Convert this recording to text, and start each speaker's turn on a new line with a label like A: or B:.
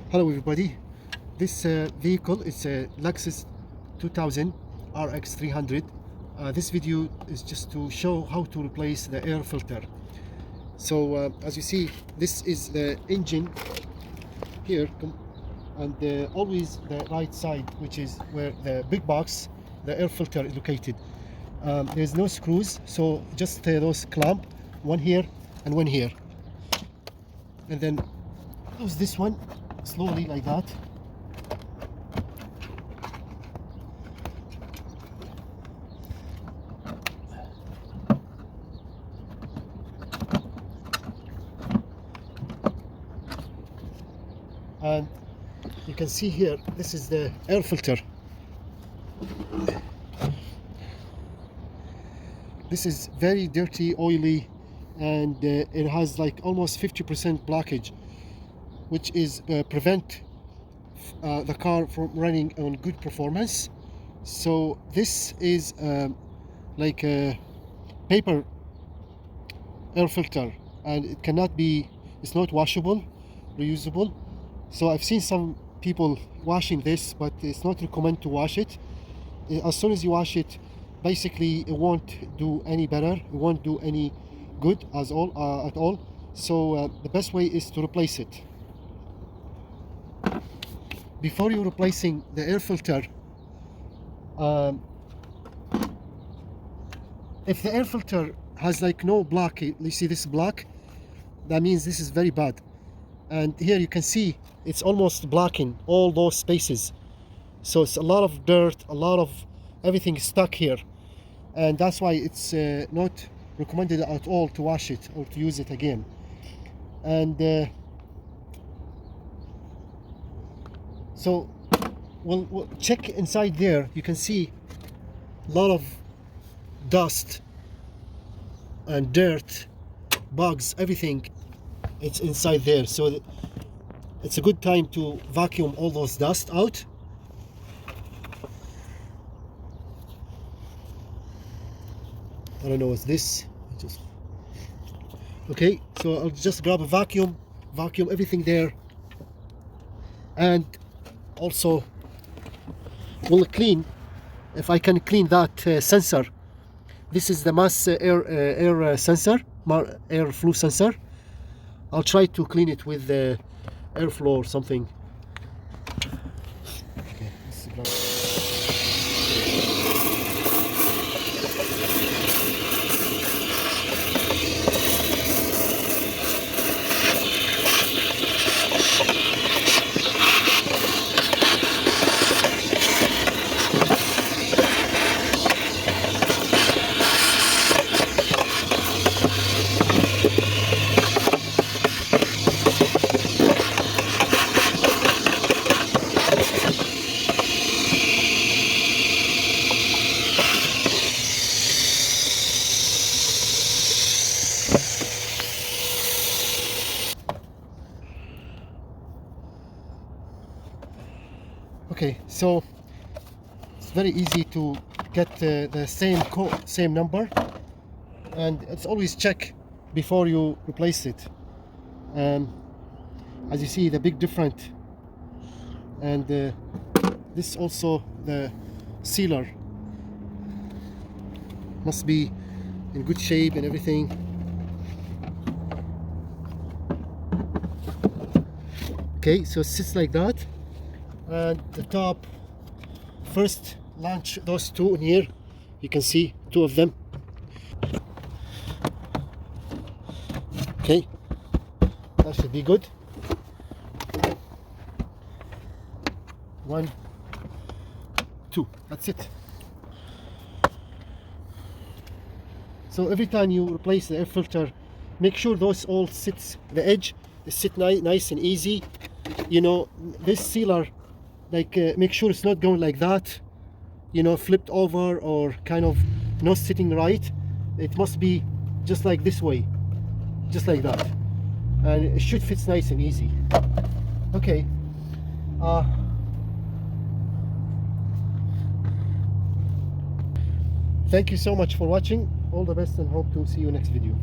A: Hello everybody, this vehicle is a Lexus 2000 RX 300. This video is just to show how to replace the air filter. So as you see, this is the engine here, and always the right side, which is where the big box, the air filter is located. There's no screws, so just those clamp, one here and one here, and then close this one slowly like that. And you can see here, this is the air filter. This is very dirty, oily, and it has like almost 50% blockage, which is prevent the car from running on good performance. So this is like a paper air filter, and it cannot be, it's not washable, reusable. So I've seen some people washing this, but it's not recommended to wash it. As soon as you wash it, basically it won't do any better, it won't do any good at all. So the best way is to replace it. Before you're replacing the air filter, if the air filter has like no block, you see this block, that means this is very bad. And here you can see it's almost blocking all those spaces, so it's a lot of dirt, a lot of everything stuck here, and that's why it's not recommended at all to wash it or to use it again. And so we'll check inside there. You can see a lot of dust and dirt, bugs, everything. It's inside there, so it's a good time to vacuum all those dust out. I don't know what's this. Okay, so I'll just grab a vacuum everything there, and also we'll clean, if I can clean that sensor. This is the mass air sensor, airflow sensor. I'll try to clean it with the airflow or something. Okay, okay, so it's very easy to get the same number, and it's always check before you replace it. As you see, the big difference, and this also, the sealer must be in good shape and everything. Okay, so it sits like that, and the top, first launch those two in here. You can see two of them. Okay, that should be good. 1, 2, that's it. So every time you replace the air filter, make sure those all sits, the edge is sit nice and easy. You know, this sealer, like make sure it's not going like that, you know, flipped over or kind of not sitting right. It must be just like this way, just like that, and it should fit nice and easy. Okay, thank you so much for watching. All the best, and hope to see you next video.